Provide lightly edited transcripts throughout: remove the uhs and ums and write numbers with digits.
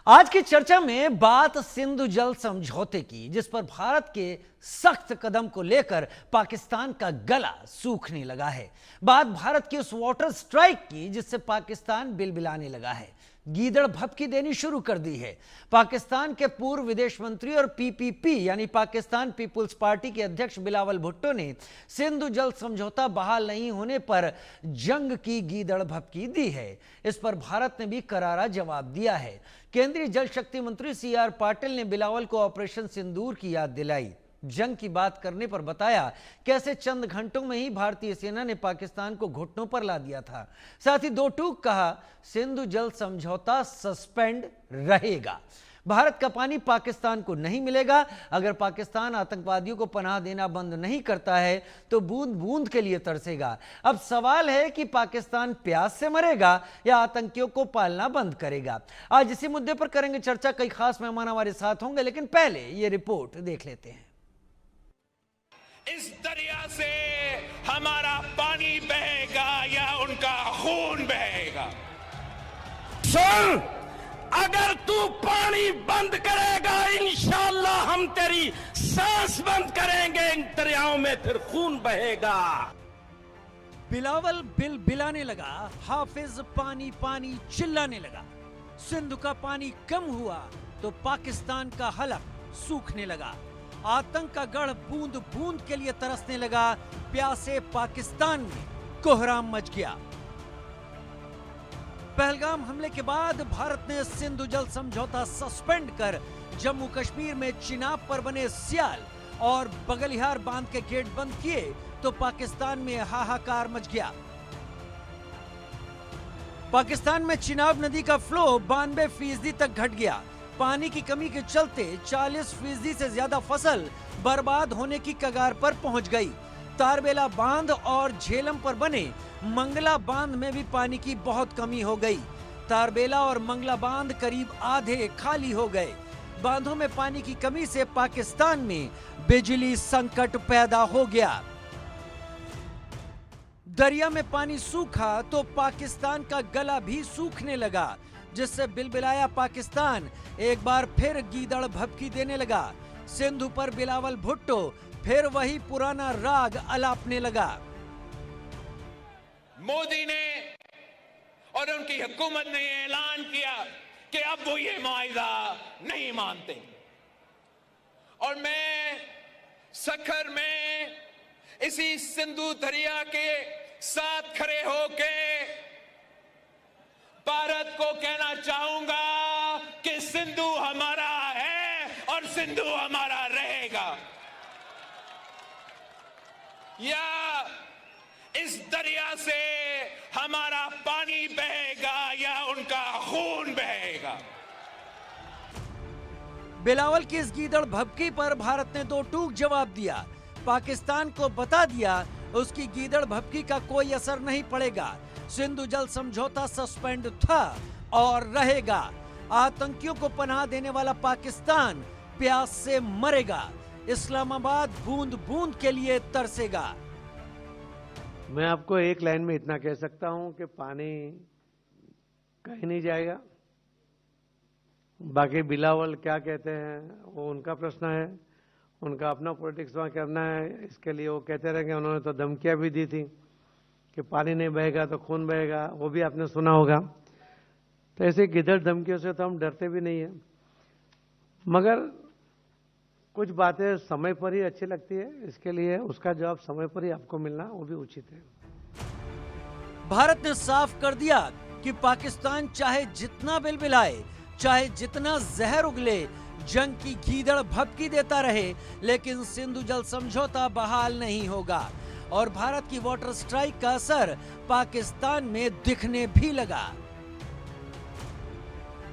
आज की चर्चा में बात सिंधु जल समझौते की, जिस पर भारत के सख्त कदम को लेकर पाकिस्तान का गला सूखने लगा है। बात भारत की उस वाटर स्ट्राइक की जिससे पाकिस्तान बिलबिलाने लगा है, गीदड़ भभकी देनी शुरू कर दी है। पाकिस्तान के पूर्व विदेश मंत्री और पीपीपी यानी पाकिस्तान पीपुल्स पार्टी के अध्यक्ष बिलावल भुट्टो ने सिंधु जल समझौता बहाल नहीं होने पर जंग की गीदड़ भभकी दी है। इस पर भारत ने भी करारा जवाब दिया है। केंद्रीय जल शक्ति मंत्री सीआर पाटिल ने बिलावल को ऑपरेशन सिंदूर की याद दिलाई। जंग की बात करने पर बताया कैसे चंद घंटों में ही भारतीय सेना ने पाकिस्तान को घुटनों पर ला दिया था। साथ ही दो टूक कहा, सिंधु जल समझौता सस्पेंड रहेगा। भारत का पानी पाकिस्तान को नहीं मिलेगा। अगर पाकिस्तान आतंकवादियों को पनाह देना बंद नहीं करता है तो बूंद बूंद के लिए तरसेगा। अब सवाल है कि पाकिस्तान प्यास से मरेगा या आतंकियों को पालना बंद करेगा। आज इसी मुद्दे पर करेंगे चर्चा। कई खास मेहमान हमारे साथ होंगे, लेकिन पहले ये रिपोर्ट देख लेते हैं। इस दरिया से हमारा पानी बहेगा या उनका खून बहेगा। सुन, अगर तू पानी बंद करेगा इंशाअल्लाह हम तेरी सांस बंद करेंगे, इन दरियाओं में फिर खून बहेगा। बिलावल बिलबिलाने लगा, हाफिज पानी पानी चिल्लाने लगा। सिंधु का पानी कम हुआ तो पाकिस्तान का हलक सूखने लगा। आतंक का गढ़ बूंद बूंद के लिए तरसने लगा। प्यासे पाकिस्तान में कोहराम मच गया। पहलगाम हमले के बाद भारत ने सिंधु जल समझौता सस्पेंड कर जम्मू कश्मीर में चिनाब पर बने सियाल और बगलिहार बांध के गेट बंद किए तो पाकिस्तान में हाहाकार मच गया। पाकिस्तान में चिनाब नदी का फ्लो 92% तक घट गया। पानी की कमी के चलते 40% से ज्यादा फसल बर्बाद होने की कगार पर पहुंच गई। तारबेला बांध और झेलम पर बने मंगला बांध में भी पानी की बहुत कमी हो गई। तारबेला और मंगला बांध करीब आधे खाली हो गए। बांधों में पानी की कमी से पाकिस्तान में बिजली संकट पैदा हो गया। दरिया में पानी सूखा तो पाकिस्तान का गला भी सूखने लगा, जिससे बिलबिलाया पाकिस्तान एक बार फिर गीदड़ भभकी देने लगा। सिंधु पर बिलावल भुट्टो फिर वही पुराना राग अलापने लगा। मोदी ने और उनकी हुकूमत ने ऐलान किया कि अब वो ये मुआहिदा नहीं मानते और मैं सखर में इसी सिंधु दरिया के साथ खड़े होके भारत को कहना चाहूंगा कि सिंधु हमारा है और सिंधु हमारा रहेगा। या इस दरिया से हमारा पानी बहेगा या उनका खून बहेगा। बिलावल की इस गीदड़ भभकी पर भारत ने दो टूक जवाब दिया। पाकिस्तान को बता दिया उसकी गीदड़ भभकी का कोई असर नहीं पड़ेगा। सिंधु जल समझौता सस्पेंड था और रहेगा। आतंकियों को पनाह देने वाला पाकिस्तान प्यास से मरेगा। इस्लामाबाद बूंद बूंद के लिए तरसेगा। मैं आपको एक लाइन में इतना कह सकता हूं कि पानी कहीं नहीं जाएगा। बाकी बिलावल क्या कहते हैं वो उनका प्रश्न है, उनका अपना पॉलिटिक्स वहां करना है। इसके लिए वो कहते रहेंगे। उन्होंने तो धमकियां भी दी थी कि पानी नहीं बहेगा तो खून बहेगा, वो भी आपने सुना होगा। तो ऐसे गिदड़ धमकियों से तो हम डरते भी नहीं है, मगर कुछ बातें समय पर ही अच्छी लगती है। इसके लिए उसका जवाब समय पर ही आपको मिलना वो भी उचित है। भारत ने साफ कर दिया कि पाकिस्तान चाहे जितना बिलबिलाए, चाहे जितना जहर उगले, जंग की गीदड़ भभकी देता रहे, लेकिन सिंधु जल समझौता बहाल नहीं होगा। और भारत की वाटर स्ट्राइक का असर पाकिस्तान में दिखने भी लगा।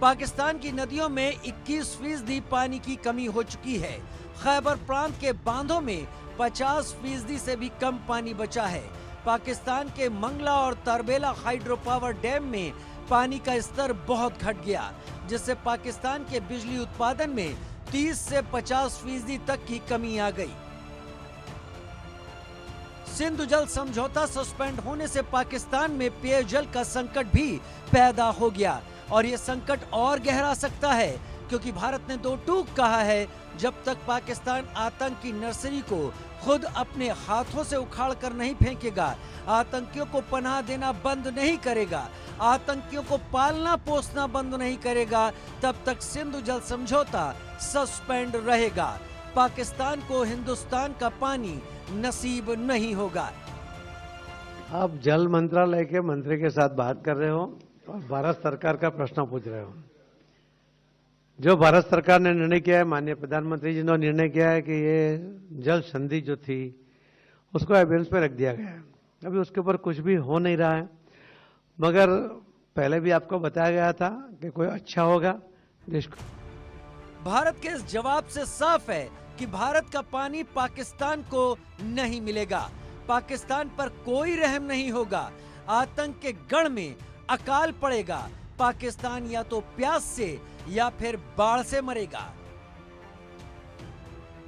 पाकिस्तान की नदियों में 21% पानी की कमी हो चुकी है। खैबर प्रांत के बांधों में 50% से भी कम पानी बचा है। पाकिस्तान के मंगला और तारबेला हाइड्रो पावर डैम में पानी का स्तर बहुत घट गया, जिससे पाकिस्तान के बिजली उत्पादन में 30 से 50% तक की कमी आ गई। सिंधु जल समझौता सस्पेंड होने से पाकिस्तान में पेयजल का संकट भी पैदा हो गया। और ये संकट और गहरा सकता है, क्योंकि भारत ने दो टूक कहा है, जब तक पाकिस्तान आतंक की नर्सरी को खुद अपने हाथों से उखाड़ कर नहीं फेंकेगा, आतंकियों को पनाह देना बंद नहीं करेगा, आतंकियों को पालना पोसना बंद नहीं करेगा, तब तक सिंधु जल समझौता सस्पेंड रहेगा। पाकिस्तान को हिंदुस्तान का पानी नसीब नहीं होगा। आप जल मंत्रालय के मंत्री के साथ बात कर रहे हो और भारत सरकार का प्रश्न पूछ रहे हो। जो भारत सरकार ने निर्णय किया है, माननीय प्रधानमंत्री जी ने निर्णय किया है कि ये जल संधि जो थी उसको एविडेंस पे रख दिया गया है। अभी उसके ऊपर कुछ भी हो नहीं रहा है, मगर पहले भी आपको बताया गया था कि कोई अच्छा होगा देश को। भारत के इस जवाब से साफ है कि भारत का पानी पाकिस्तान को नहीं मिलेगा। पाकिस्तान पर कोई रहम नहीं होगा। आतंक के गढ़ में अकाल पड़ेगा। पाकिस्तान या तो प्यास से या फिर बाढ़ से मरेगा।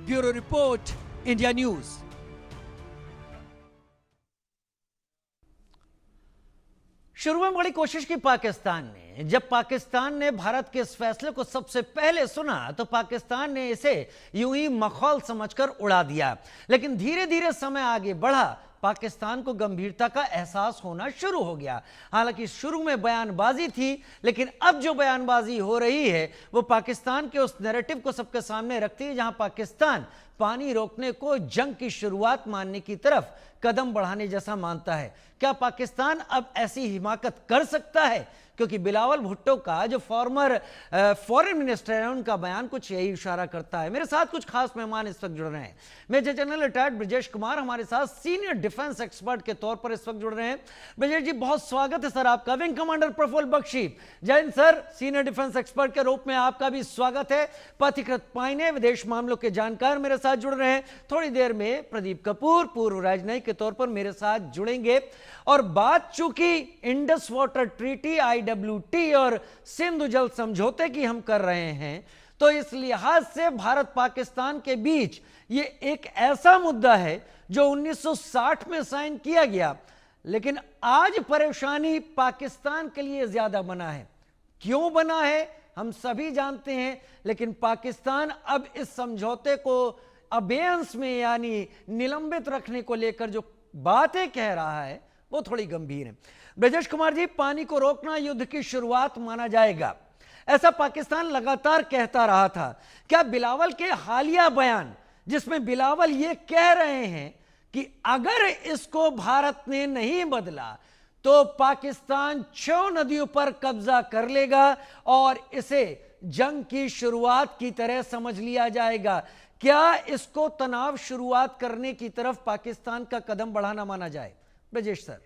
Bureau report, India news. शुरू में बड़ी कोशिश की पाकिस्तान ने। जब पाकिस्तान ने भारत के इस फैसले को सबसे पहले सुना तो पाकिस्तान ने इसे यूं ही मखौल समझकर उड़ा दिया, लेकिन धीरे धीरे समय आगे बढ़ा, पाकिस्तान को गंभीरता का एहसास होना शुरू हो गया। हालांकि शुरू में बयानबाजी थी, लेकिन अब जो बयानबाजी हो रही है वो पाकिस्तान के उस नैरेटिव को सबके सामने रखती है, जहां पाकिस्तान पानी रोकने को जंग की शुरुआत मानने की तरफ कदम बढ़ाने जैसा मानता है। क्या पाकिस्तान अब ऐसी हिमाकत कर सकता है? क्योंकि बिलावल भुट्टो का जो फॉर्मर फॉरेन मिनिस्टर है, उनका बयान कुछ यही इशारा करता है। मेरे साथ कुछ खास मेहमान इस वक्त जुड़ रहे हैं। Major general retired Brajesh Kumar हमारे साथ सीनियर डिफेंस एक्सपर्ट के तौर पर इस वक्त जुड़ रहे हैं। ब्रजेश जी, बहुत स्वागत है सर आपका। विंग कमांडर प्रफुल्ल बख्शी, जय Hind sir. Senior defence expert के रूप में आपका भी स्वागत है। पथिकृत पाइने, विदेश मामलों के जानकार मेरे साथ जुड़ रहे हैं। थोड़ी देर में प्रदीप कपूर, पूर्व राजनयिक के तौर पर मेरे साथ जुड़ेंगे। और बात चूंकि इंडस वाटर ट्रीटी, IWT और सिंधु जल समझौते की हम कर रहे हैं, तो इस लिहाज से भारत पाकिस्तान के बीच ये एक ऐसा मुद्दा है जो 1960 में साइन किया गया, लेकिन आज परेशानी पाकिस्तान के लिए ज्यादा बना है। क्यों बना है हम सभी जानते हैं, लेकिन पाकिस्तान अब इस समझौते को अबेयंस में यानी निलंबित रखने को लेकर जो बातें कह रहा है वो थोड़ी गंभीर है। ब्रजेश कुमार जी, पानी को रोकना युद्ध की शुरुआत माना जाएगा, ऐसा पाकिस्तान लगातार कहता रहा था। क्या बिलावल के हालिया बयान, जिसमें बिलावल ये कह रहे हैं कि अगर इसको भारत ने नहीं बदला तो पाकिस्तान 6 नदियों पर कब्जा कर लेगा और इसे जंग की शुरुआत की तरह समझ लिया जाएगा, क्या इसको तनाव शुरुआत करने की तरफ पाकिस्तान का कदम बढ़ाना माना जाए? ब्रजेश सर।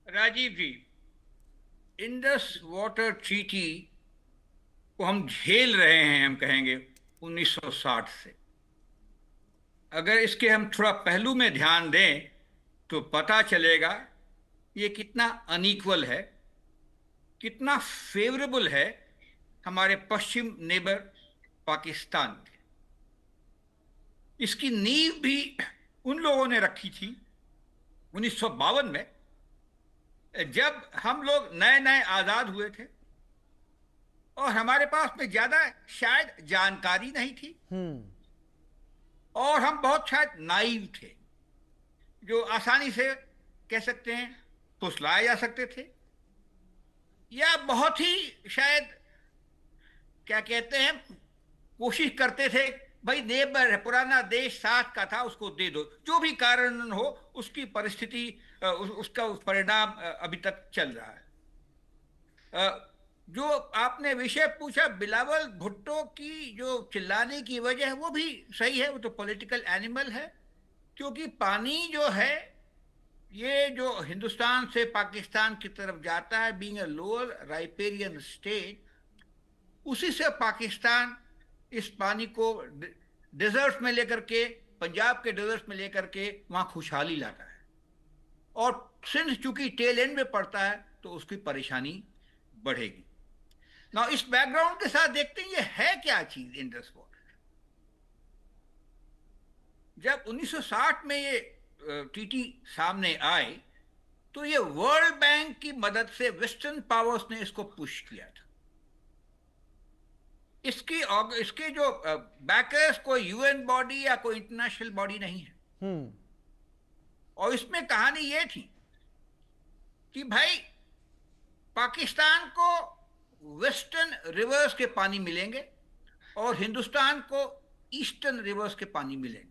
राजीव जी, इंडस वाटर ट्रीटी को हम झेल रहे हैं, हम कहेंगे 1960 से। अगर इसके हम थोड़ा पहलू में ध्यान दें तो पता चलेगा ये कितना अनइक्वल है, कितना फेवरेबल है हमारे पश्चिम नेबर पाकिस्तान के। इसकी नींव भी उन लोगों ने रखी थी 1952 में, जब हम लोग नए नए आज़ाद हुए थे और हमारे पास में ज़्यादा शायद जानकारी नहीं थी और हम बहुत शायद नाइव थे, जो आसानी से कह सकते हैं फुसलाए जा सकते थे, या बहुत ही शायद क्या कहते हैं कोशिश करते थे भाई नेबर है, पुराना देश साथ का था, उसको दे दो, जो भी कारण हो उसकी परिस्थिति उसका परिणाम अभी तक चल रहा है। जो आपने विषय पूछा बिलावल भुट्टो की जो चिल्लाने की वजह है वो भी सही है, वो तो पॉलिटिकल एनिमल है, क्योंकि पानी जो है ये जो हिंदुस्तान से पाकिस्तान की तरफ जाता है, being a lower riparian state, उसी से पाकिस्तान इस पानी को डेजर्ट में लेकर के, पंजाब के डेजर्ट में लेकर के वहाँ खुशहाली लाता है, और सिंध चूंकि टेल एंड में पड़ता है तो उसकी परेशानी बढ़ेगी। ना इस बैकग्राउंड के साथ देखते हैं ये है क्या चीज इंडस वाटर। जब 1960 में ये टीटी सामने आए तो ये वर्ल्ड बैंक की मदद से वेस्टर्न पावर्स ने इसको पुश किया था। इसके जो बैकर्स कोई यूएन बॉडी या कोई इंटरनेशनल बॉडी नहीं है। और इसमें कहानी ये थी कि भाई पाकिस्तान को वेस्टर्न रिवर्स के पानी मिलेंगे और हिंदुस्तान को ईस्टर्न रिवर्स के पानी मिलेंगे।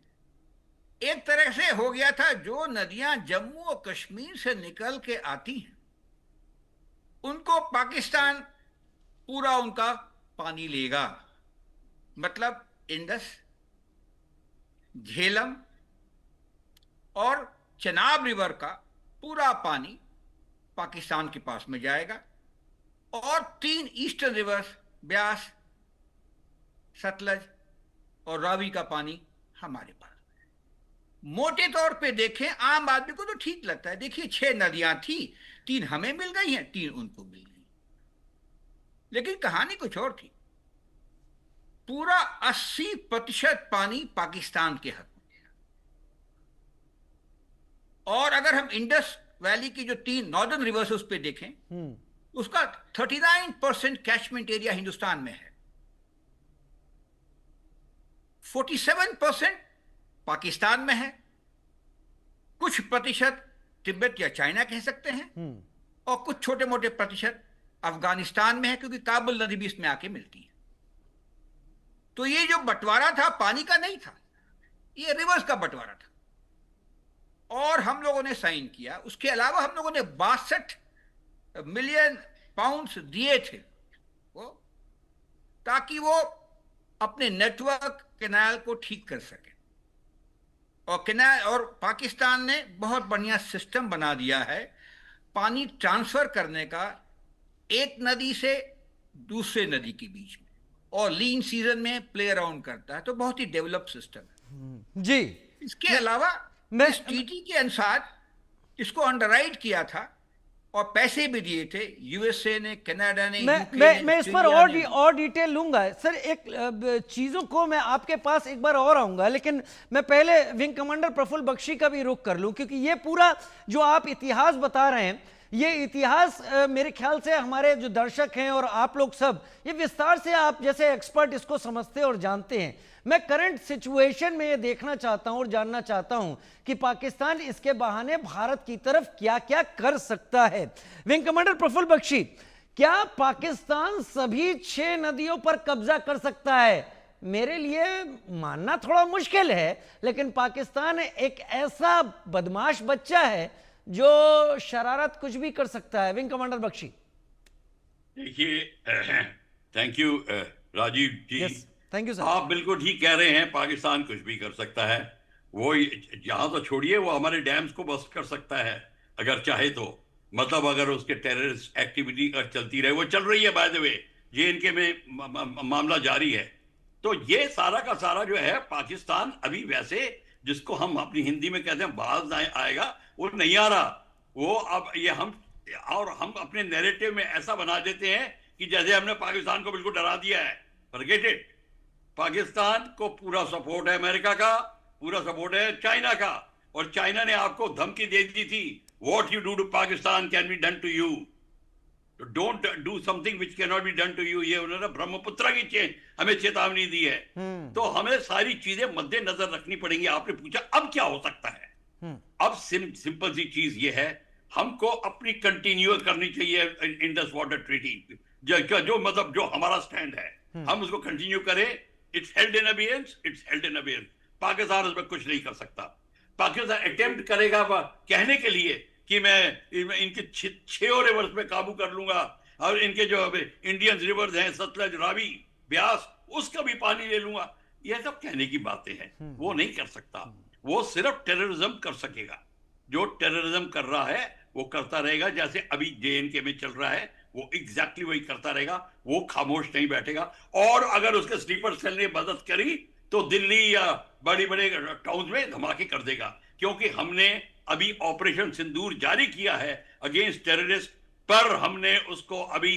एक तरह से हो गया था, जो नदियां जम्मू और कश्मीर से निकल के आती हैं उनको पाकिस्तान पूरा उनका पानी लेगा। मतलब इंडस, झेलम और चनाब रिवर का पूरा पानी पाकिस्तान के पास में जाएगा और 3 ईस्टर्न रिवर्स ब्यास, सतलज और रावी का पानी हमारे पास। मोटे तौर पे देखें आम आदमी को तो ठीक लगता है, देखिए 6 नदियां थी, 3 हमें मिल गई हैं, 3 उनको मिल गई। लेकिन कहानी कुछ और थी। पूरा 80% पानी पाकिस्तान के हक में है। और अगर हम इंडस वैली की जो 3 नॉर्दर्न रिवर्स उस पे देखें, उसका 39% कैचमेंट एरिया हिंदुस्तान में है, 47% पाकिस्तान में है, कुछ प्रतिशत तिब्बत या चाइना कह सकते हैं, और कुछ छोटे मोटे प्रतिशत अफगानिस्तान में है, क्योंकि काबुल नदी भी इसमें आके मिलती है। तो ये जो बंटवारा था पानी का नहीं था, ये रिवर्स का बंटवारा था। और हम लोगों ने साइन किया। उसके अलावा हम लोगों ने 62 मिलियन पाउंड्स दिए थे वो, ताकि वो अपने नेटवर्क कैनाल को ठीक कर सके। और कैनाल और पाकिस्तान ने बहुत बढ़िया सिस्टम बना दिया है पानी ट्रांसफर करने का, एक नदी से दूसरे नदी के बीच में, और लीन सीजन में प्ले अराउंड करता है। तो बहुत ही डेवलप सिस्टम है जी। इसके अलावा इस ट्रीटी के अनुसार इसको अंडरराइट किया था और पैसे भी दिए थे यूएसए ने, कनाडा ने, मैं इस पर और डिटेल लूंगा सर। एक चीजों को मैं आपके पास एक बार और आऊंगा, लेकिन मैं पहले विंग कमांडर प्रफुल्ल बख्शी का भी रुख कर लूं, क्योंकि ये पूरा जो आप इतिहास बता रहे हैं, ये इतिहास मेरे ख्याल से हमारे जो दर्शक हैं और आप लोग सब, ये विस्तार से आप जैसे एक्सपर्ट इसको समझते और जानते हैं। मैं करंट सिचुएशन में ये देखना चाहता हूं और जानना चाहता हूं कि पाकिस्तान इसके बहाने भारत की तरफ क्या क्या कर सकता है। विंग कमांडर प्रफुल्ल बख्शी, क्या पाकिस्तान सभी 6 नदियों पर कब्जा कर सकता है? मेरे लिए मानना थोड़ा मुश्किल है, लेकिन पाकिस्तान एक ऐसा बदमाश बच्चा है जो शरारत कुछ भी कर सकता है। Wing commander Bakshi. देखिए, thank you Rajiv ji. Thank you sir. आप बिल्कुल ठीक कह रहे हैं, पाकिस्तान कुछ भी कर सकता है। वो यहाँ तो छोड़िए, वो हमारे डैम्स को बस्ट कर सकता है अगर चाहे तो। मतलब अगर उसके टेररिस्ट एक्टिविटी अगर चलती रहे, वो चल रही है बाय द वे, JNK में मामला जारी है। तो ये सारा का सारा जो है पाकिस्तान अभी वैसे जिसको हम अपनी हिंदी में कहते हैं बाज आएगा, वो नहीं आ रहा। वो अब ये हम अपने नैरेटिव में ऐसा बना देते हैं कि जैसे हमने पाकिस्तान को बिल्कुल डरा दिया है। Forget it. पाकिस्तान को पूरा सपोर्ट है अमेरिका का, पूरा सपोर्ट है चाइना का, और चाइना ने आपको धमकी दे दी थी, what you do to Pakistan can be done to you, don't do something which can not be done to you. ये उन्होंने ब्रह्मपुत्र की हमें चेतावनी दी है। तो हमें सारी चीजें मद्देनजर रखनी पड़ेंगी। आपने पूछा अब क्या हो सकता है, अब सिंपल सी चीज ये है, हमको अपनी कंटिन्यू करनी चाहिए इंडस वाटर ट्रीटी, जो मतलब जो हमारा स्टैंड है हम उसको कंटिन्यू करें। It's held in abeyance, it's held in abeyance. Pakistan उसमें कुछ नहीं कर सकता। पाकिस्तान अटेम्प्ट करेगा कहने के लिए कि मैं इनके 6 रिवर्स में काबू कर लूंगा और इनके जो इंडियन रिवर्स हैं सतलज, रावी, ब्यास, उसका भी पानी ले लूंगा, यह सब कहने की बातें हैं। वो नहीं कर सकता। वो सिर्फ टेररिज्म कर सकेगा। जो टेररिज्म कर रहा है वो करता रहेगा, जैसे अभी JNK में चल रहा है वो एग्जैक्टली वही करता रहेगा। वो खामोश नहीं बैठेगा। और अगर उसके स्लीपर सेल ने मदद करी तो दिल्ली या बड़े बड़े टाउन में धमाके कर देगा, क्योंकि हमने अभी ऑपरेशन सिंदूर जारी किया है अगेंस्ट टेररिस्ट। पर हमने उसको अभी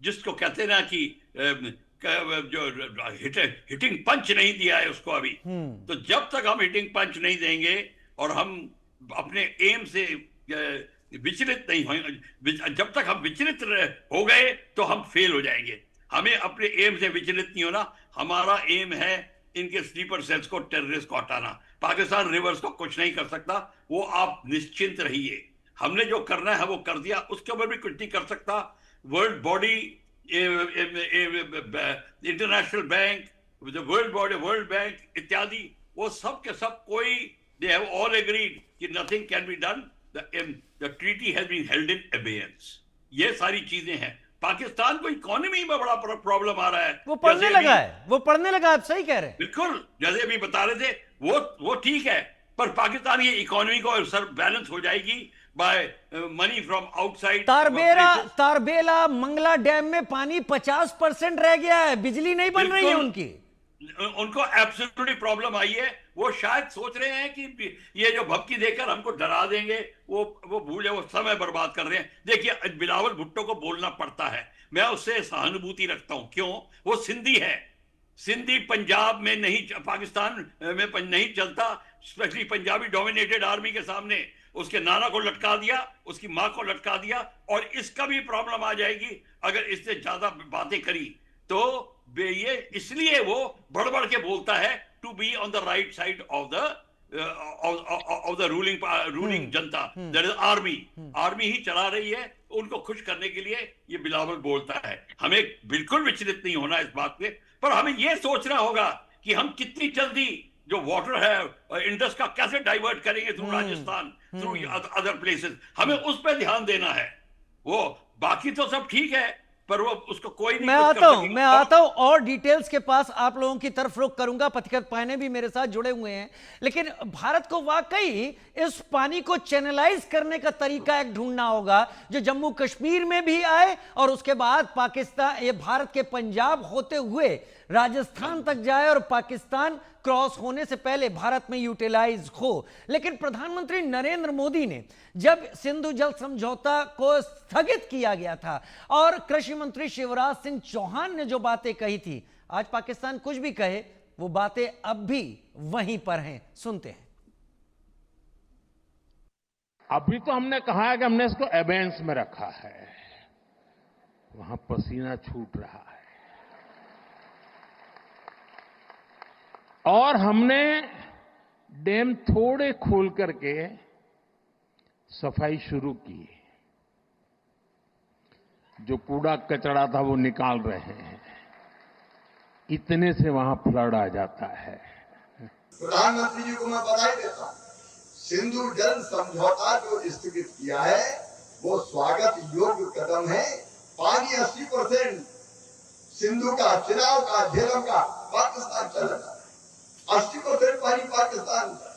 जिसको कहते ना कि जो हिटिंग पंच नहीं दिया है उसको अभी। तो जब तक हम हिटिंग पंच नहीं देंगे और हम अपने एम से विचलित नहीं हो, जब तक हम विचलित हो गए तो हम फेल हो जाएंगे। हमें अपने एम से विचलित नहीं होना। हमारा एम है इनके स्लीपर सेल्स को, टेररिस्ट को हटाना। पाकिस्तान रिवर्स को कुछ नहीं कर सकता, वो आप निश्चिंत रहिए। हमने जो करना है वो कर दिया, उसके ऊपर भी कुछ नहीं कर सकता। World body, international bank, world bank इत्यादि, वो सब के सब कोई, दे हैव ऑल एग्रीड कि nothing can be done, the treaty has been held in abeyance. ये सारी चीजें हैं। पाकिस्तान को इकोनॉमी में बड़ा प्रॉब्लम आ रहा है, वो पढ़ने लगा है, वो पढ़ने लगा, आप सही कह रहे हैं। बिल्कुल, जैसे अभी बता रहे थे, वो ठीक है, पर पाकिस्तान ये इकोनॉमी को सर बैलेंस हो जाएगी by money from outside. Tarbela Mangla dam में पानी 50% रह गया है, बिजली नहीं बन रही है उनकी। उनको एब्सोल्युटली प्रॉब्लम आई है। वो शायद सोच रहे हैं कि ये जो भपकी देकर हमको डरा देंगे, वो भूले, वो समय बर्बाद कर रहे हैं। देखिए, बिलावल भुट्टो को बोलना पड़ता है, मैं उससे सहानुभूति रखता हूं। क्यों? वो सिंधी है। सिंधी पंजाब में नहीं, पाकिस्तान में नहीं चलता, स्पेशली पंजाबी डोमिनेटेड आर्मी के सामने। उसके नाना को लटका दिया, उसकी मां को लटका दिया, और इसका भी प्रॉब्लम आ जाएगी अगर इससे ज्यादा बातें करी तो। ये इसलिए वो बढ़ बढ़ के बोलता है, to be on the right side of the ruling janta, that is army. Army ही चला रही है, उनको खुश करने के लिए ये बिलावल बोलता है। हमें बिल्कुल विचलित नहीं होना इस बात पे, पर हमें यह सोचना होगा कि हम कितनी जल्दी जो वाटर है इंडस का कैसे डाइवर्ट करेंगे through Rajasthan, through other places. हमें उस पर ध्यान देना है। वो बाकी तो सब ठीक है, पर वो उसको कोई नहीं। मैं आता हूं और डिटेल्स के पास आप लोगों की तरफ रुख करूंगा। पथिकत पायने भी मेरे साथ जुड़े हुए हैं, लेकिन भारत को वाकई इस पानी को चैनलाइज करने का तरीका एक ढूंढना होगा जो जम्मू कश्मीर में भी आए और उसके बाद पाकिस्तान, ये भारत के पंजाब होते हुए राजस्थान तक जाए और पाकिस्तान क्रॉस होने से पहले भारत में यूटिलाइज हो। लेकिन प्रधानमंत्री नरेंद्र मोदी ने जब सिंधु जल समझौता को स्थगित किया गया था और कृषि मंत्री शिवराज सिंह चौहान ने जो बातें कही थी, आज पाकिस्तान कुछ भी कहे, वो बातें अब भी वहीं पर हैं। सुनते हैं। अभी तो हमने कहा है कि हमने इसको एबेंस में रखा है, वहां पसीना छूट रहा है, और हमने डैम थोड़े खोल करके सफाई शुरू की। जो कूड़ा कचरा था वो निकाल रहे हैं, इतने से वहां फ्लड आ जाता है। प्रधानमंत्री जी को मैं बधाई देता हूं। सिंधु जल समझौता जो स्थगित किया है वो स्वागत योग्य कदम है। पानी 80% सिंधु का, चिनाब का, झेलम का पाकिस्तान चला जाता है। 80% पानी पाकिस्तान का।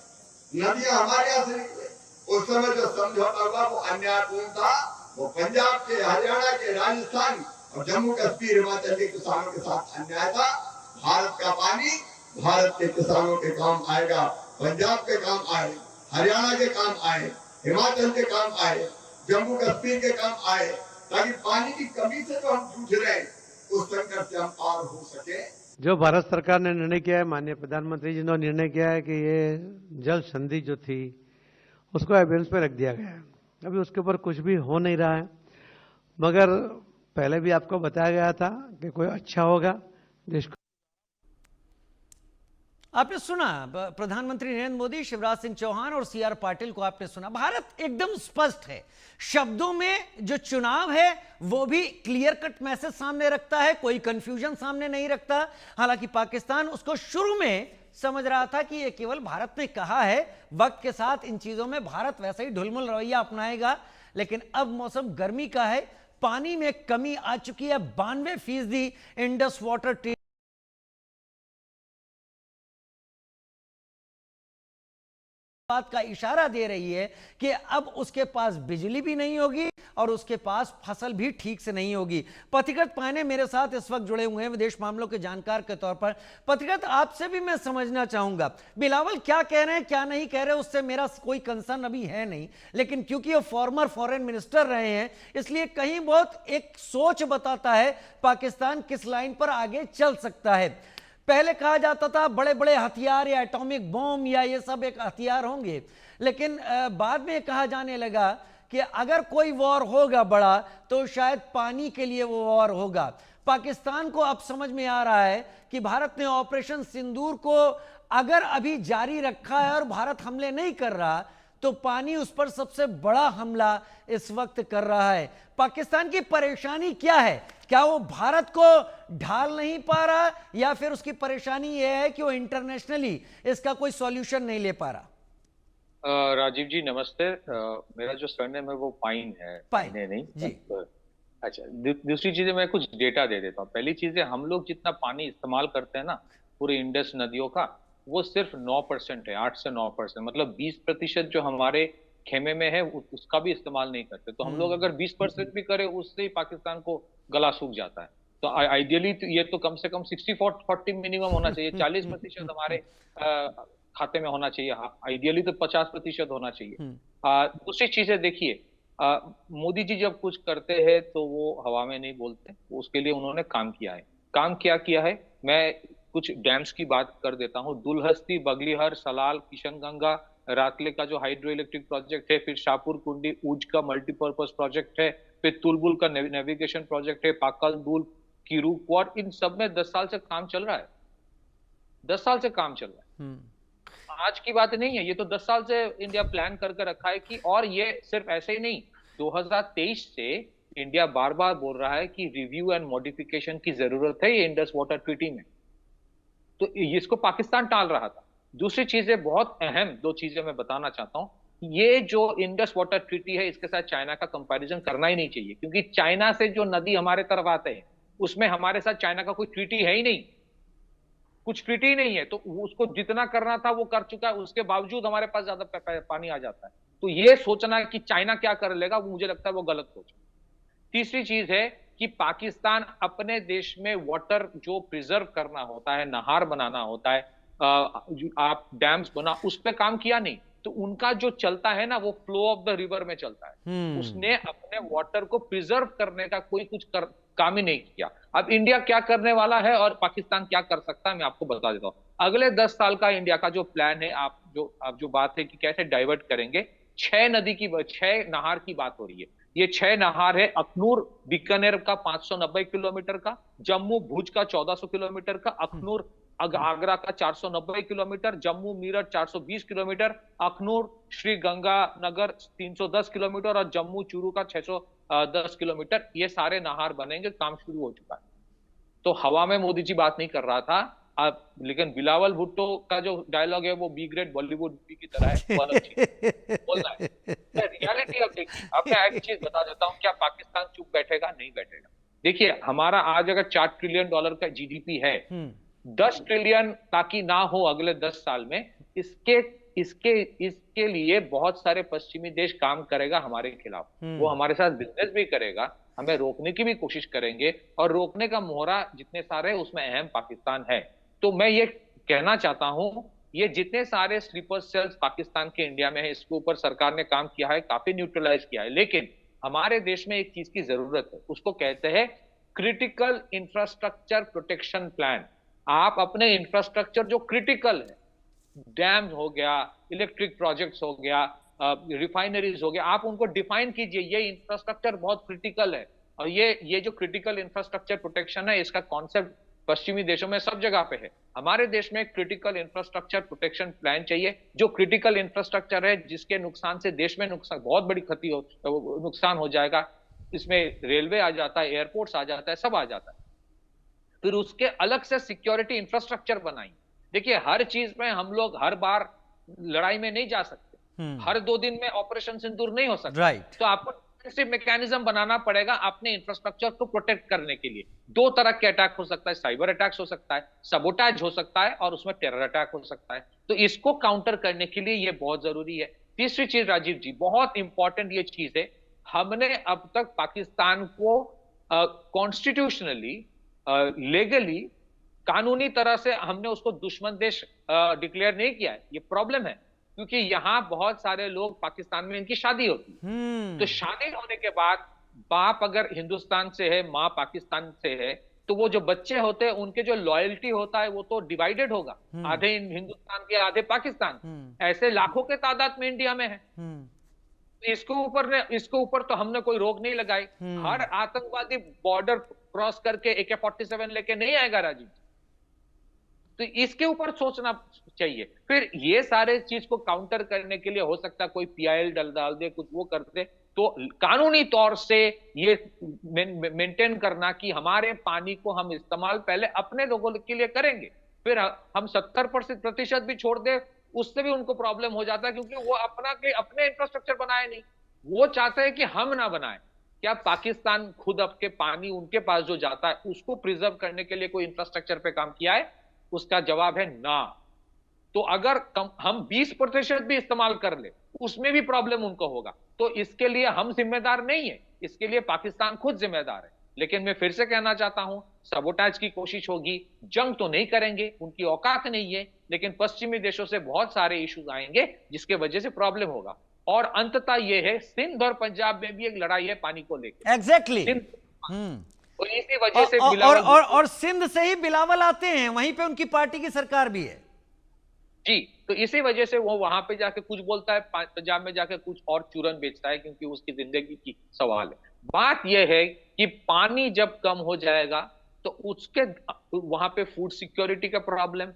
नदियां हमारे यहाँ से निकले। उस समय जो समझौता हुआ वो अन्यायपूर्ण था। वो पंजाब के, हरियाणा के, राजस्थान और जम्मू कश्मीर, हिमाचल के किसानों के साथ अन्याय था। भारत का पानी भारत के किसानों के काम आएगा, पंजाब के काम आए, हरियाणा के काम आए, हिमाचल के काम आए, जम्मू कश्मीर के काम आए, ताकि पानी की कमी से जो हम जूझ रहे हैं उस संकट से हम पार हो सके। जो भारत सरकार ने निर्णय किया है, माननीय प्रधानमंत्री जी ने निर्णय किया है कि ये जल संधि जो थी उसको एबेंस पे रख दिया गया है। अभी उसके ऊपर कुछ भी हो नहीं रहा है, मगर पहले भी आपको बताया गया था कि कोई अच्छा होगा देश को। आपने सुना प्रधानमंत्री नरेंद्र मोदी, शिवराज सिंह चौहान और सीआर पाटिल को आपने सुना। भारत एकदम स्पष्ट है शब्दों में, जो चुनाव है वो भी क्लियर कट मैसेज सामने रखता है, कोई कंफ्यूजन सामने नहीं रखता। हालांकि पाकिस्तान उसको शुरू में समझ रहा था कि ये केवल भारत ने कहा है, वक्त के साथ इन चीजों में भारत वैसे ही ढुलमुल रवैया अपनाएगा। लेकिन अब मौसम गर्मी का है, पानी में कमी आ चुकी है। 92% इंडस वाटर ट्रीटमेंट बात का इशारा दे रही है कि अब उसके पास बिजली भी नहीं होगी और उसके पास फसल भी ठीक से नहीं होगी। पथिकृत पायने मेरे साथ इस वक्त जुड़े हुए हैं विदेश मामलों के जानकार के तौर पर। पथिकृत, आपसे भी मैं समझना चाहूंगा, बिलावल क्या कह रहे हैं क्या नहीं कह रहे, उससे मेरा कोई कंसर्न अभी है नहीं, लेकिन क्योंकि वो फॉर्मर फॉरेन मिनिस्टर रहे हैं इसलिए कहीं बहुत एक सोच बताता है पाकिस्तान किस लाइन पर आगे चल सकता है। पहले कहा जाता था बड़े बड़े हथियार या एटॉमिक बॉम्ब या ये सब एक हथियार होंगे, लेकिन बाद में कहा जाने लगा कि अगर कोई वॉर होगा बड़ा तो शायद पानी के लिए वो वॉर होगा। पाकिस्तान को अब समझ में आ रहा है कि भारत ने ऑपरेशन सिंदूर को अगर अभी जारी रखा है और भारत हमले नहीं कर रहा तो पानी उस पर सबसे बड़ा हमला इस वक्त कर रहा है। पाकिस्तान की परेशानी क्या है? क्या वो भारत को ढाल नहीं पा रहा या फिर उसकी परेशानी यह है कि वो इंटरनेशनली इसका कोई सॉल्यूशन नहीं ले पा रहा? राजीव जी नमस्ते। मेरा जो सरनेम है वो पाइन है, पाइन नहीं जी। अच्छा, दूसरी चीजें मैं कुछ डेटा दे देता हूँ। पहली चीज है, हम लोग जितना पानी इस्तेमाल करते हैं ना पूरे इंडस नदियों का, वो सिर्फ 9% है, 8 से 9%। मतलब 20% जो हमारे खेमे में है उसका भी इस्तेमाल नहीं करते। तो हम लोग अगर 20% भी करें उससे ही पाकिस्तान को गला सूख जाता है। तो आइडियली तो ये तो कम से कम 60-40 मिनिमम होना चाहिए। 40% हमारे खाते में होना चाहिए। आइडियली तो 50% होना चाहिए। दूसरी चीजें देखिए, मोदी जी जब कुछ करते हैं तो वो हवा में नहीं बोलते, उसके लिए उन्होंने काम किया है। काम क्या किया है, मैं कुछ डैम्स की बात कर देता हूँ। दुलहस्ती, बगलीहर, सलाल, किशनगंगा, रातले का जो हाइड्रो इलेक्ट्रिक प्रोजेक्ट है, फिर शाहपुर कुंडी ऊज का मल्टीपर्पज प्रोजेक्ट है, फिर तुलबुल का नेविगेशन प्रोजेक्ट है, पाकल दूल, किरू क्वार, इन सब में 10 साल से काम चल रहा है। 10 साल से काम चल रहा है, आज की बात नहीं है। ये तो 10 साल से इंडिया प्लान करके रखा है कि, और ये सिर्फ ऐसे ही नहीं, 2023 से इंडिया बार बार बोल रहा है कि रिव्यू एंड मॉडिफिकेशन की जरूरत है ये इंडस वाटर ट्रीटी में। तो इसको पाकिस्तान टाल रहा था। दूसरी चीजें, बहुत अहम 2 चीजें मैं बताना चाहता हूं। ये जो इंडस वाटर ट्रीटी है इसके साथ चाइना का कंपैरिजन करना ही नहीं चाहिए, क्योंकि चाइना से जो नदी हमारे तरफ आते हैं उसमें हमारे साथ चाइना का कोई ट्रीटी है ही नहीं, कुछ ट्रीटी ही नहीं है। तो उसको जितना करना था वो कर चुका है, उसके बावजूद हमारे पास ज्यादा पानी आ जाता है। तो ये सोचना कि चाइना क्या कर लेगा, वो मुझे लगता है वो गलत सोच। तीसरी चीज है कि पाकिस्तान अपने देश में वाटर जो प्रिजर्व करना होता है, नहर बनाना होता है, आप डैम्स बना, उस पर काम किया नहीं। तो उनका जो चलता है ना वो फ्लो ऑफ द रिवर में चलता है। उसने अपने वाटर को प्रिजर्व करने का कोई कुछ काम ही नहीं किया। अब इंडिया क्या करने वाला है और पाकिस्तान क्या कर सकता है, मैं आपको बता देता हूं। अगले 10 साल का इंडिया का जो प्लान है, आप जो बात है कि कैसे डाइवर्ट करेंगे, 6 नहर की बात हो रही है। ये 6 नहर है, अखनूर बीकानेर का 590 किलोमीटर का, जम्मू भुज का 1400 किलोमीटर का, अखनूर आगरा का 490 kilometre, Jammu Meerut 420 kilometre, Akhnoor Shri Ganganagar 310 kilometre और जम्मू चूरू का 610 किलोमीटर। ये सारे नहर बनेंगे, काम शुरू हो चुका है। तो हवा में मोदी जी बात नहीं कर रहा था लेकिन बिलावल भुट्टो का जो डायलॉग है वो बी ग्रेड बॉलीवुड मूवी की तरह है, बोल रहा है। रियलिटी अब देखिए, अब मैं एक चीज बता देता हूँ, क्या पाकिस्तान चुप बैठेगा? नहीं बैठेगा। देखिए, हमारा आज अगर $4 ट्रिलियन का जीडीपी है, 10 ट्रिलियन ताकि ना हो अगले 10 साल में, इसके लिए बहुत सारे पश्चिमी देश काम करेगा हमारे खिलाफ। वो हमारे साथ बिजनेस भी करेगा, हमें रोकने की भी कोशिश करेंगे, और रोकने का मोहरा जितने सारे उसमें अहम पाकिस्तान है। तो मैं ये कहना चाहता हूं, ये जितने सारे स्लीपर सेल्स पाकिस्तान के इंडिया में है, इसके ऊपर सरकार ने काम किया है, काफी न्यूट्रलाइज किया है। लेकिन हमारे देश में एक चीज की जरूरत है, उसको कहते हैं क्रिटिकल इंफ्रास्ट्रक्चर प्रोटेक्शन प्लान। आप अपने इंफ्रास्ट्रक्चर जो क्रिटिकल है, डैम हो गया, इलेक्ट्रिक प्रोजेक्ट्स हो गया, रिफाइनरीज हो गया, आप उनको डिफाइन कीजिए। ये इंफ्रास्ट्रक्चर बहुत क्रिटिकल है, और ये जो क्रिटिकल इंफ्रास्ट्रक्चर प्रोटेक्शन है, इसका कॉन्सेप्ट पश्चिमी देशों में सब जगह पे है। हमारे देश में क्रिटिकल इंफ्रास्ट्रक्चर प्रोटेक्शन प्लान चाहिए। जो क्रिटिकल इंफ्रास्ट्रक्चर है जिसके नुकसान से देश में नुकसान, बहुत बड़ी नुकसान हो जाएगा, इसमें रेलवे आ जाता है, एयरपोर्ट्स आ जाता है, सब आ जाता है। फिर उसके अलग से सिक्योरिटी इंफ्रास्ट्रक्चर बनाई। देखिए, हर चीज में हम लोग हर बार लड़ाई में नहीं जा सकते, हर 2 दिन में ऑपरेशन सिंदूर नहीं हो सकता। तो आपको मैकेनिज्म बनाना पड़ेगा अपने इंफ्रास्ट्रक्चर को प्रोटेक्ट करने के लिए। 2 तरह के अटैक हो सकता है, साइबर अटैक्स हो सकता है, सबोटाज हो सकता है, और उसमें टेरर अटैक हो सकता है। तो इसको काउंटर करने के लिए ये बहुत जरूरी है। तीसरी चीज राजीव जी, बहुत इंपॉर्टेंट ये चीज है, हमने अब तक पाकिस्तान को कॉन्स्टिट्यूशनली, लीगली, कानूनी तरह से हमने उसको दुश्मन देश डिक्लेयर नहीं किया है। ये प्रॉब्लम है, क्योंकि यहां बहुत सारे लोग, पाकिस्तान में इनकी शादी होती है, तो शादी होने के बाद बाप अगर हिंदुस्तान से है, माँ पाकिस्तान से है, तो वो जो बच्चे होते हैं उनके जो लॉयल्टी होता है वो तो डिवाइडेड होगा, आधे हिंदुस्तान के आधे पाकिस्तान। ऐसे लाखों के तादाद में इंडिया में है। इसके ऊपर तो हमने कोई रोक नहीं लगाई। हर आतंकवादी बॉर्डर क्रॉस करके AK-47 लेके नहीं आएगा राजीव, तो इसके ऊपर सोचना चाहिए। फिर ये सारे चीज को काउंटर करने के लिए हो सकता है कोई PIL डाल दे, कुछ वो कर दे, तो कानूनी तौर से ये मेंटेन करना कि हमारे पानी को हम इस्तेमाल पहले अपने लोगों के लिए करेंगे, फिर हम 70% भी छोड़ दे, उससे भी उनको प्रॉब्लम हो जाता है, क्योंकि वो अपने इंफ्रास्ट्रक्चर बनाए नहीं, वो चाहते हैं कि हम ना बनाए। क्या पाकिस्तान खुद अपने पानी उनके पास जो जाता है उसको प्रिजर्व करने के लिए कोई इंफ्रास्ट्रक्चर पे काम किया है? उसका जवाब है ना। तो अगर हम 20% भी इस्तेमाल कर ले, उसमें भी प्रॉब्लम उनको होगा। तो इसके लिए हम जिम्मेदार नहीं है, इसके लिए पाकिस्तान खुद जिम्मेदार है। लेकिन मैं फिर से कहना चाहता हूं, सबोटाज की कोशिश होगी, जंग तो नहीं करेंगे, उनकी औकात नहीं है, लेकिन पश्चिमी देशों से बहुत सारे इश्यूज आएंगे जिसके वजह से प्रॉब्लम होगा। और अंततः यह है, सिंध और पंजाब में भी एक लड़ाई है पानी को लेकर। एग्जैक्टली। तो इसी वजह से और सिंध से ही बिलावल आते हैं, वहीं पे उनकी पार्टी की सरकार भी है जी। तो इसी वजह से वो वहां पे जाके कुछ बोलता है, पंजाब में जाके कुछ और चूरन बेचता है, क्योंकि उसकी जिंदगी की सवाल है। बात यह है कि पानी जब कम हो जाएगा तो उसके वहां पे फूड सिक्योरिटी का प्रॉब्लम,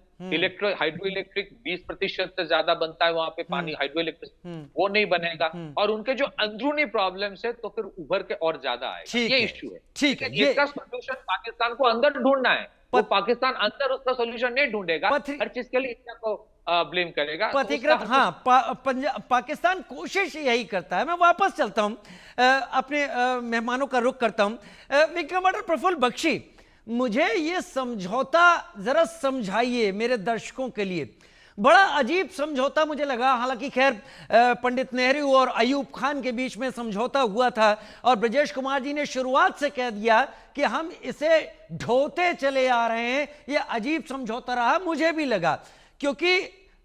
हाइड्रो इलेक्ट्रिक 20% से ज्यादा बनता है वहां पे पानी, हाइड्रो इलेक्ट्रिक वो नहीं बनेगा, और उनके जो अंदरूनी प्रॉब्लम्स है तो फिर उभर के और ज्यादा आएगा। ये इश्यू है। ठीक है, इसका सोल्यूशन पाकिस्तान को अंदर ढूंढना है। वो पाकिस्तान अंदर उसका सोल्यूशन नहीं ढूंढेगा, हर चीज के लिए इंडिया को ब्लेम करेगा। पथिकृत पाकिस्तान कोशिश यही करता है। मैं वापस चलता हूं, अपने मेहमानों का रुख करता हूं। विंग कमांडर प्रफुल्ल बख्शी, मुझे ये समझौता जरा समझाइए मेरे दर्शकों के लिए। बड़ा अजीब समझौता मुझे लगा। हालांकि खैर पंडित नेहरू और अयूब खान के बीच में समझौता हुआ था और ब्रजेश कुमार जी ने शुरुआत से कह दिया कि हम इसे ढोते चले आ रहे हैं। यह अजीब समझौता रहा, मुझे भी लगा, क्योंकि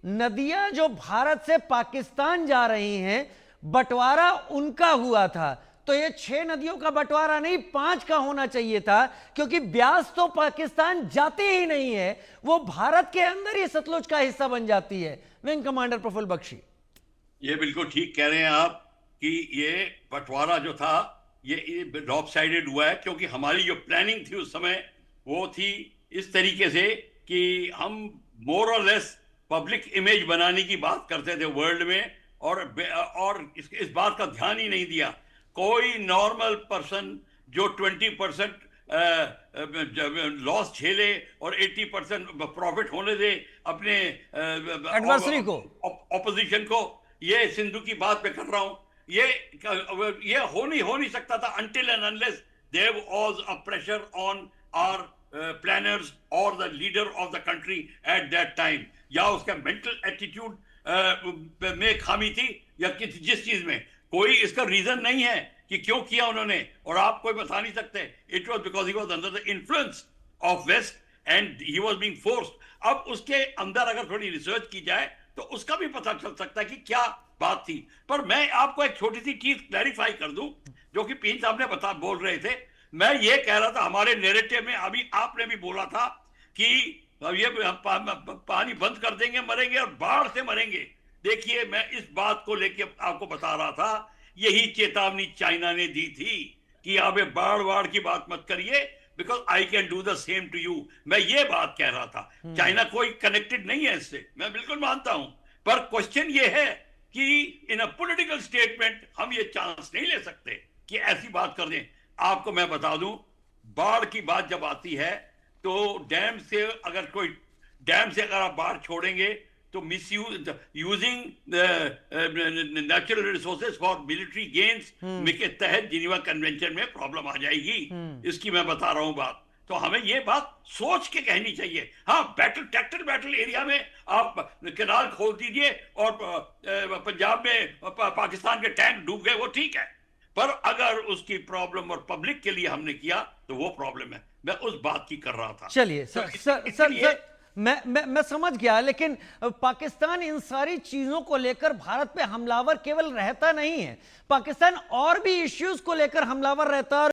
नदियां जो भारत से पाकिस्तान जा रही हैं, बंटवारा उनका हुआ था। तो ये 6 नदियों का बंटवारा नहीं, 5 का होना चाहिए था, क्योंकि ब्यास तो पाकिस्तान जाती ही नहीं है, वो भारत के अंदर ही सतलुज का हिस्सा बन जाती है। विंग कमांडर प्रफुल्ल बख्शी, ये बिल्कुल ठीक कह रहे हैं आप कि ये बंटवारा जो था ये लॉप साइडेड हुआ है, क्योंकि हमारी जो प्लानिंग थी उस समय वो थी इस तरीके से कि हम मोर और लेस पब्लिक इमेज बनाने की बात करते थे वर्ल्ड में, और इस बात का ध्यान ही नहीं दिया। कोई नॉर्मल पर्सन जो 20% लॉस झेले और 80% प्रॉफिट होने दे अपने एडवर्सरी को, ऑपोजिशन को, ये सिंधु की बात पे कर रहा हूं, ये हो नहीं सकता था until and unless there was a pressure on our planners or the leader of the country at that time, या उसका मेंटल एटीट्यूड में खामी थी या जिस चीज में, कोई इसका रीजन नहीं है कि क्यों किया उन्होंने, और आप कोई बता नहीं सकते। It was because he was under the influence of west and he was being forced. अब उसके अंदर अगर थोड़ी रिसर्च की जाए तो उसका भी पता चल सकता है कि क्या बात थी। पर मैं आपको एक छोटी सी चीज क्लैरिफाई कर दूं, जो कि पीन साहब ने बोल रहे थे। मैं ये कह रहा था, हमारे नैरेटिव में अभी आपने भी बोला था कि ये पानी बंद कर देंगे, मरेंगे और बाढ़ से मरेंगे। देखिए, मैं इस बात को लेके आपको बता रहा था, यही चेतावनी चाइना ने दी थी कि आप बाढ़ की बात मत करिए, because I can do the same to you. मैं ये बात कह रहा था। चाइना कोई कनेक्टेड नहीं है इससे, मैं बिल्कुल मानता हूं, पर क्वेश्चन ये है कि इन अ पॉलिटिकल स्टेटमेंट हम ये चांस नहीं ले सकते कि ऐसी बात कर दें। आपको मैं बता दूं, बाढ़ की बात जब आती है तो डैम से अगर आप बाढ़ छोड़ेंगे तो using natural resources for military gains के तहत जिनेवा कन्वेंशन में प्रॉब्लम आ जाएगी। इसकी मैं बता रहा हूं बात। तो हमें ये बात सोच के कहनी चाहिए। हाँ, ट्रैक्टर बैटल एरिया में आप कैनाल खोल दीजिए और पंजाब में पाकिस्तान के टैंक डूब गए, वो ठीक है, पर अगर उसकी प्रॉब्लम और पब्लिक के लिए हमने किया तो वो प्रॉब्लम है। मैं उस बात की कर रहा था। चलिए सर, मैं समझ गया, लेकिन पाकिस्तान इन सारी चीजों को लेकर भारत पे हमलावर केवल रहता नहीं है, पाकिस्तान और भी इश्यूज को लेकर हमलावर रहता है।